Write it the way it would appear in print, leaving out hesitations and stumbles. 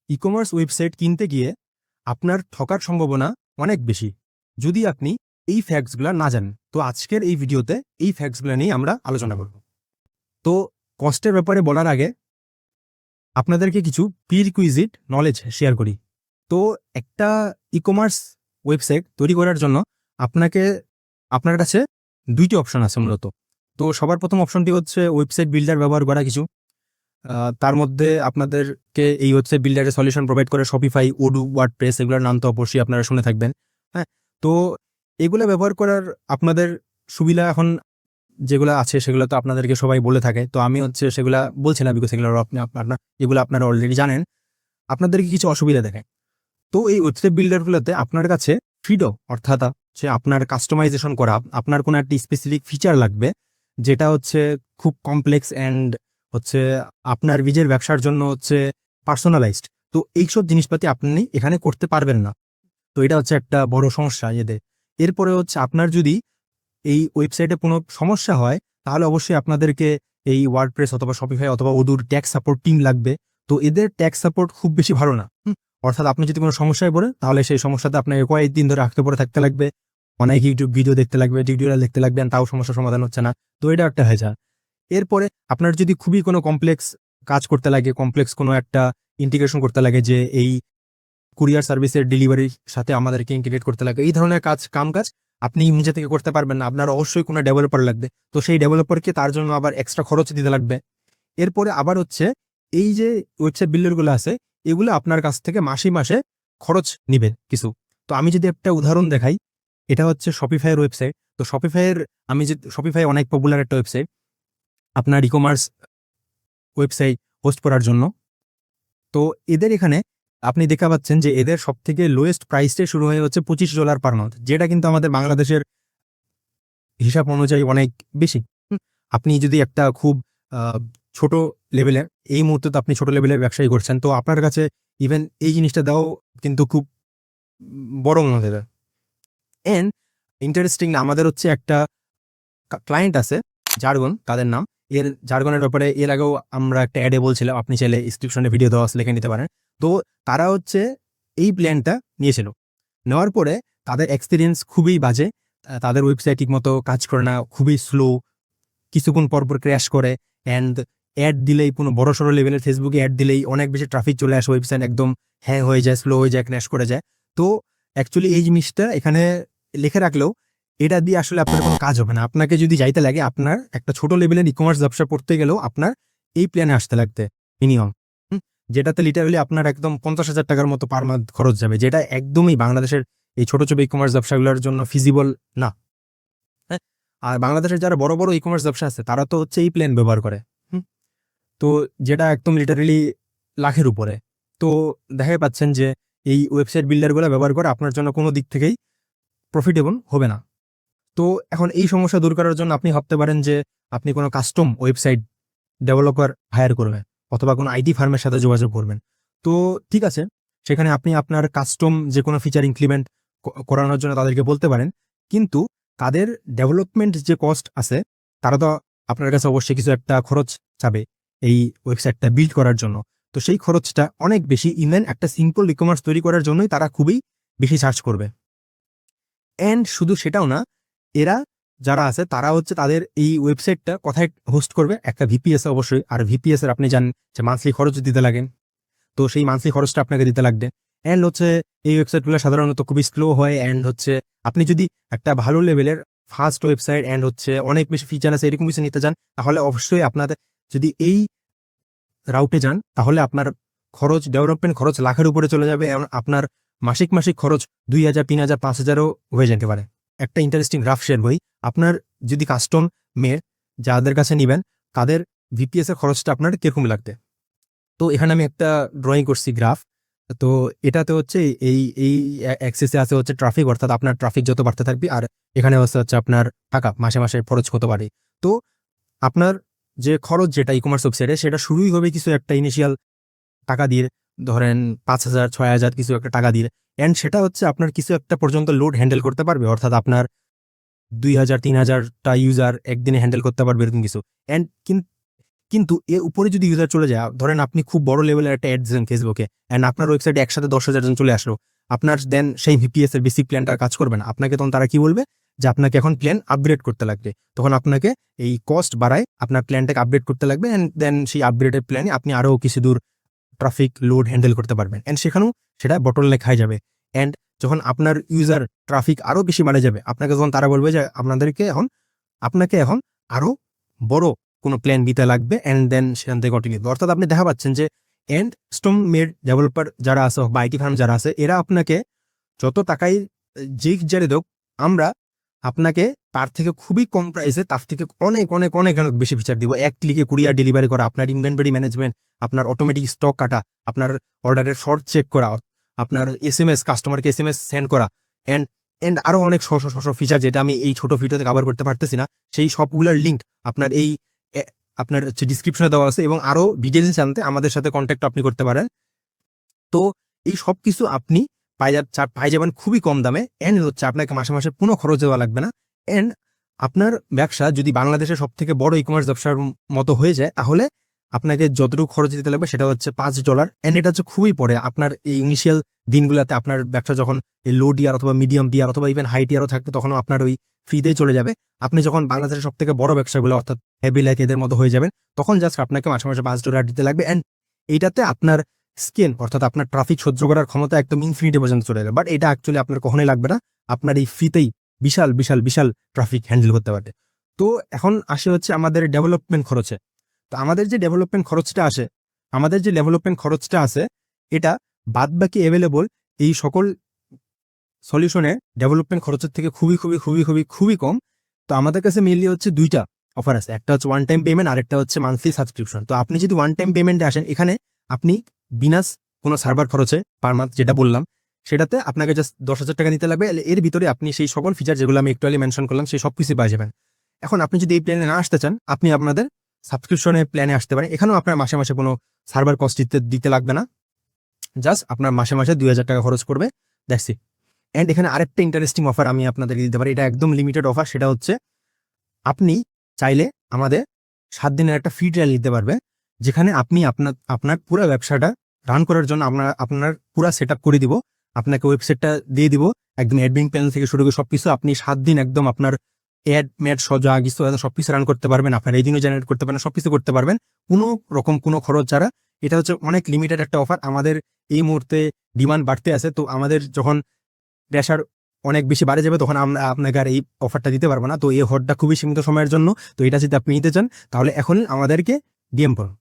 E commerce website কিনতে গিয়ে আপনার ঠকার সম্ভাবনা অনেক বেশি যদি আপনি এই ফ্যাক্টসগুলো না জানেন। তো আজকের এই ভিডিওতে এই ফ্যাক্টসগুলো নিয়ে আমরা আলোচনা করব। তো কস্টের ব্যাপারে বলার আগে আপনাদেরকে কিছু প্রিরিকুইজিট নলেজ শেয়ার করি। তো একটা ই কমার্স ওয়েবসাইট তৈরি করার জন্য আপনার কাছে দুইটি অপশন আছে মূলত। তো সবার প্রথম অপশনটি হচ্ছে ওয়েবসাইট বিল্ডার ব্যবহার করা কিছু। তার মধ্যে আপনাদেরকে এই ওয়েবসাইট বিল্ডারের সলিউশন প্রোভাইড করে শপিফাই, ওডু, ওয়ার্ডপ্রেস, এগুলোর নাম তো অবশ্যই আপনারা শুনে থাকবেন। হ্যাঁ, তো এগুলো ব্যবহার করার আপনাদের সুবিধা এখন যেগুলো আছে সেগুলো তো আপনাদেরকে সবাই বলে থাকে। তো আমি সেগুলা বলছি না, বিকজ এগুলো আপনারা অলরেডি জানেন। আপনাদেরকে কিছু অসুবিধা দেখে। তো এই ওয়েবসাইট বিল্ডারগুলোতে আপনার কাছে ফ্রিডম, অর্থাৎ আপনার কাস্টমাইজেশন করা, আপনার কোনো একটা স্পেসিফিক ফিচার লাগবে যেটা খুব কমপ্লেক্স অ্যান্ড আপনার নিজের ব্যবসার জন্য পার্সোনালাইজড। তো এইসব জিনিসপাতি আপনি এখানে করতে পারবেন না। তো এটা একটা বড় সমস্যা এদের। এরপরে আপনার যদি এই ওয়েবসাইটে কোনো সমস্যা হয় তাহলে অবশ্যই আপনাদেরকে এই ওয়ার্ডপ্রেস অথবা শপিফাই অথবা ওডুর ট্যাক্স সাপোর্ট টিম লাগবে। তো এদের ট্যাক্স সাপোর্ট খুব বেশি ভালো না। অর্থাৎ আপনি যদি কোনো সমস্যায় পড়ে তাহলে সেই সমস্যাতে আপনাকে কয়েকদিন ধরে আঁকতে পড়ে থাকতে লাগবে, অনেক ইউটিউব ভিডিও দেখতে লাগবে, টিউটোরিয়াল দেখতে লাগবেন, তাও সমস্যার সমাধান হচ্ছে না। তো এটা একটা হয়ে যায়। এরপরে আপনার যদি খুবই কোনো কমপ্লেক্স কাজ করতে লাগে, কমপ্লেক্স কোনো একটা ইন্টিগ্রেশন করতে লাগে, যে এই কুরিয়ার সার্ভিসের ডেলিভারির সাথে আমাদেরকে ইন্টিগ্রেট করতে লাগে, এই ধরনের কাজ আপনি নিজে থেকে করতে পারবেন না। আপনার অবশ্যই কোনো ডেভেলপার লাগবে। তো সেই ডেভেলপারকে তার জন্য আবার এক্সট্রা খরচ দিতে লাগবে। এরপরে আবার এই যে ওয়েবসাইট বিল্ডারগুলো আছে এগুলো আপনার কাছ থেকে মাসে মাসে খরচ নিবে কিছু। তো আমি যদি একটা উদাহরণ দেখাই, এটা শপিফাইয়ের ওয়েবসাইট। তো শপিফাই অনেক পপুলার একটা ওয়েবসাইট আপনার ই কমার্স ওয়েবসাইট হোস্ট করার জন্য। তো এদের এখানে আপনি দেখা পাচ্ছেন যে এদের সব থেকে লোয়েস্ট প্রাইসে শুরু হয়ে $25 পার মান্থ, যেটা কিন্তু আমাদের বাংলাদেশের হিসাব অনুযায়ী অনেক বেশি। আপনি যদি একটা খুব ছোট লেভেলের, এই মুহূর্তে তো আপনি ছোট লেভেলের ব্যবসায়ী করছেন, তো আপনার কাছে ইভেন এই জিনিসটা দাও কিন্তু খুব বড় মনে হতে। এন্ড ইন্টারেস্টিং, আমাদের একটা ক্লায়েন্ট আছে জার্গন, তাদের নাম। জার্গনের ব্যাপারে এর আগেও আমরা একটা অ্যাডে বলছিলাম, আপনি চাইলে ডিসক্রিপশনে ভিডিও দেওয়া আছে, লিখে নিতে পারেন। তো তারা এই প্ল্যানটা নিয়েছিল। নেওয়ার পরে তাদের এক্সপিরিয়েন্স খুবই বাজে। তাদের ওয়েবসাইট ঠিক মতো কাজ করে না, খুবই স্লো, কিছুক্ষণ পরপর ক্র্যাশ করে। অ্যান্ড অ্যাড দিলেই কোনো বড় সড়ো লেভেলের ফেসবুকে অ্যাড দিলেই অনেক বেশি ট্রাফিক চলে আসে, ওয়েবসাইট একদম হ্যাং হয়ে যায়, স্লো হয়ে যায়, ক্র্যাশ করে যায়। তো অ্যাকচুয়ালি এই জিনিসটা এখানে লিখে রাখলেও এটা দিয়ে আসলে আপনার কোনো কাজ হবে না। আপনাকে যদি যাইতে লাগে, আপনার একটা ছোট লেভেলের ই কমার্স ব্যবসা করতে গেলেও আপনার এই প্ল্যানে আসতে লাগবে মিনিমাম, যেটাতে লিটারালি আপনার একদম 50,000 টাকার মতো পার মান্থ খরচ যাবে, যেটা একদমই বাংলাদেশের এই ছোট ছোট ই কমার্স ব্যবসাগুলোর জন্য ফিজিবল না। হ্যাঁ, আর বাংলাদেশের যারা বড় বড় ই কমার্স ব্যবসা আছে তারা তো এই প্ল্যান ব্যবহার করে। তো যেটা একদম লিটারালি লাখের উপরে। তো দেখাই পাচ্ছেন যে এই ওয়েবসাইট বিল্ডারগুলো ব্যবহার করে আপনার জন্য কোনো দিক থেকেই প্রফিটেবল হবে না। তো এখন এই সমস্যা দূর করার জন্য আপনি ভাবতে পারেন যে আপনি কোনো কাস্টম ওয়েবসাইট ডেভেলপার হায়ার করবেন অথবা কোনো আইটি ফার্মের সাথে যোগাযোগ করবেন। তো ঠিক আছে, সেখানে আপনি আপনার কাস্টম যে কোনো ফিচার ইমপ্লিমেন্ট করানোর জন্য তাদেরকে বলতে পারেন। কিন্তু তাদের ডেভেলপমেন্ট যে কস্ট আছে, তারা তো আপনার কাছে অবশ্যই কিছু একটা খরচ চাবে এই ওয়েবসাইটটা বিল্ড করার জন্য। তো সেই খরচটা অনেক বেশি। ইভেন একটা সিম্পল ই কমার্স তৈরি করার জন্যই তারা খুবই বেশি চার্জ করবে। অ্যান্ড শুধু সেটাও না, এরা যারা আছে তারা তাদের এই ওয়েবসাইটটা কোথায় হোস্ট করবে, একটা ভিপিএস অবশ্যই। আর ভিপিএস এর আপনি জানেন যে মান্থলি খরচ দিতে লাগে। তো সেই মান্থলি খরচটা আপনাকে দিতে লাগবে। অ্যান্ড এই ওয়েবসাইটগুলো সাধারণত খুবই স্লো হয়। অ্যান্ড আপনি যদি একটা ভালো লেভেলের ফাস্ট ওয়েবসাইট অ্যান্ড অনেক বেশি ফিচার আছে এরকম কিছু নিতে চান, তাহলে অবশ্যই আপনাদের যদি এই রাউটে যান তাহলে আপনার খরচ, ডেভেলপমেন্ট খরচ লাখের উপরে চলে যাবে। আপনার মাসিক খরচ 2,000, 3,000, 5,000ও হয়ে যেতে পারে। একটা ইন্টারেস্টিং গ্রাফ শেয়ার করি। আপনার যদি কাস্টম যাদের কাছে নেবেন তাদের ভিপিএস এর খরচটা আপনার কিরকম লাগবে। তো এখানে আমি একটা ড্রয়িং করছি গ্রাফ। তো এটাতে এই এই অ্যাক্সেসে আছে ট্রাফিক, অর্থাৎ আপনার ট্রাফিক যত বাড়তে থাকবে, আর এখানে আপনার টাকা মাসে মাসে খরচ কত পারে। তো আপনার যে খরচ যেটা ই কমার্স ওয়েবসাইটে, সেটা শুরুই হবে কিছু একটা ইনিশিয়াল টাকা দিয়ে, ধরেন 5,000, 6,000 কিছু একটা টাকা দিয়ে। অ্যান্ড সেটা আপনার কিছু একটা পর্যন্ত লোড হ্যান্ডেল করতে পারবে, অর্থাৎ আপনার 2,000, 3,000টা ইউজার একদিনে হ্যান্ডেল করতে পারবে এরকম কিছু। অ্যান্ড কিন্তু এর উপরে যদি ইউজার চলে যায়, ধরেন আপনি খুব বড় লেভেলের একটা অ্যাড দিলেন ফেসবুকে, অ্যান্ড আপনার ওয়েবসাইটে একসাথে 10,000 জন চলে আসলো, আপনার দেন সেই ভিপিএস এর বেসিক প্ল্যানটা কাজ করবে না। আপনাকে তখন তারা কি বলবে যে আপনাকে এখন প্ল্যান আপগ্রেড করতে লাগবে। তখন আপনাকে এই কস্ট বাড়ায় আপনার প্ল্যানটাকে আপডেট করতে লাগবে, অ্যান্ড দেন সেই আপগ্রেডের প্ল্যানে আপনি আরও কিছু দূর ট্রাফিক লোড হ্যান্ডেল করতে পারবেন, অ্যান্ড সেখানেও সেটা বটলনেক হয়ে যাবে। অ্যান্ড যখন আপনার ইউজার ট্রাফিক আরও বেশি বাড়ে যাবে, আপনাকে তখন তারা বলবে যে আপনাকে এখন আরও বড় কোনো প্ল্যান দিতে লাগবে, অ্যান্ড দেন সেখান থেকে কন্টিনিউ। অর্থাৎ আপনি দেখা পাচ্ছেন যে এন্ড স্টম মেড ডেভেলপার যারা আছে বা আইটি ফার্ম যারা আছে, এরা আপনাকে যত টাকাই যে জারে দেখ, আমরা আপনাকে তার থেকে খুবই কম প্রাইসে তার থেকে অনেক অনেক অনেক অনেক বেশি ফিচার দিব। এক ক্লিকে কুরিয়ার ডেলিভারি করা, আপনার ইনভেন্টরি ম্যানেজমেন্ট, আপনার অটোমেটিক স্টক কাটা, আপনার অর্ডারের শর্ট চেক করা, আপনার SMS কাস্টমারকে SMS সেন্ড করা, অ্যান্ড আরো অনেক ফিচার যেটা আমি এই ছোট ভিডিওতে কভার করতে পারতেছি না, সেই সবগুলোর লিঙ্ক আপনার আপনার হচ্ছে ডিসক্রিপশনে দেওয়া আছে, এবং আরো ডিটেলস জানতে আমাদের সাথে কন্ট্যাক্ট আপনি করতে পারেন। তো এই সব কিছু আপনি পাই যাবেন খুবই কম দামে, এন্ড হচ্ছে আপনাকে মাসে মাসে কোনো খরচ দেওয়া লাগবে না। এন্ড আপনার ব্যবসা যদি বাংলাদেশের সব থেকে বড় ই কমার্স ব্যবসার মতো হয়ে যায়, তাহলে আপনাকে যতটুকু খরচ দিতে লাগবে সেটা হচ্ছে $5, এন্ড এটা হচ্ছে খুবই পরে আপনার এই ইনিশিয়াল দিনগুলোতে আপনার ব্যবসা যখন এই লো টিয়ার অথবা মিডিয়াম টিয়ার অথবা ইভেন হাই টিয়ারও থাকবে, তখনও আপনার ওই ফ্রিতেই চলে যাবে। আপনি যখন বাংলাদেশের সব থেকে বড় ব্যবসাগুলো অর্থাৎ হেভি লাইক এদের মতো হয়ে যাবেন, তখন জাস্ট আপনাকে মাসে মাসে $5 দিতে লাগবে, অ্যান্ড এইটাতে আপনার স্কেল অর্থাৎ আপনার ট্রাফিক সহ্য করার ক্ষমতা একদম ইনফিনিটি পর্যন্ত চলে যাবে। বাট এটা অ্যাকচুয়ালি আপনার কখনোই লাগবে না, আপনার এই ফ্রিতেই বিশাল বিশাল বিশাল ট্রাফিক হ্যান্ডেল করতে পারবে। তো এখন আসে হচ্ছে আমাদের ডেভেলপমেন্ট খরচে। তো আমাদের যে ডেভেলপমেন্ট খরচটা আছে এটা বাদ বাকি অ্যাভেলেবল এই সকল সলিউশনে ডেভেলপমেন্ট খরচের থেকে খুবই খুবই খুবই খুবই খুবই কম। তো আমাদের কাছে মেনলি হচ্ছে দুইটা অফার আছে, একটা হচ্ছে ওয়ান টাইম পেমেন্ট, আর একটা হচ্ছে মান্থলি সাবস্ক্রিপশন। তো আপনি যদি ওয়ান টাইম পেমেন্টে আসেন, এখানে আপনি বিনাস কোনো সার্ভার খরচে পার মান্থ যেটা বললাম, সেটাতে আপনাকে জাস্ট 10,000 টাকা দিতে লাগবে। এর ভিতরে আপনি সেই সকল ফিচার যেগুলো আমি একটু আগে মেনশন করলাম সেই সব কিছু পাওয়া যাবেন। এখন আপনি যদি এই প্ল্যানে না আসতে চান, আপনি আপনাদের সাবস্ক্রিপশনের প্ল্যানে আসতে পারেন। এখানেও আপনার মাসে মাসে কোনো সার্ভার কস্ট দিতে লাগবে না, জাস্ট আপনার মাসে মাসে 2,000 টাকা খরচ করবে, দ্যাটস ইট। অ্যান্ড এখানে আরেকটা ইন্টারেস্টিং অফার আমি আপনাদেরকে দিতে পারি, এটা একদম লিমিটেড অফার। সেটা হচ্ছে আপনি চাইলে আমাদের 7 দিনের একটা ফ্রি ট্রায়াল নিতে পারবে, যেখানে আপনি আপনার পুরো ব্যবসাটা রান করার জন্য আপনার পুরো সেট আপ করে দিব, আপনাকে ওয়েবসাইটটা দিয়ে দিব, একদম অ্যাডমিন প্যানেল থেকে শুরু করে সবকিছু। আপনি 7 দিন একদম আপনার ম্যাড সজা কিছু সবকিছু রান করতে পারবেন, আপনার রেভিনিউ জেনারেট করতে পারবেন, সবকিছু করতে পারবেন কোনো রকম কোনো খরচ ছাড়া। এটা হচ্ছে অনেক লিমিটেড একটা অফার, আমাদের এই মুহূর্তে ডিমান্ড বাড়তে আছে। তো আমাদের যখন প্রেশার অনেক বেশি বাড়ে যাবে, তখন আমরা আপনাকে আর এই অফারটা দিতে পারবো না। তো এই অফারটা খুবই সীমিত সময়ের জন্য। তো এটা যদি আপনি নিতে চান, তাহলে এখন আমাদেরকে ডিএম করুন।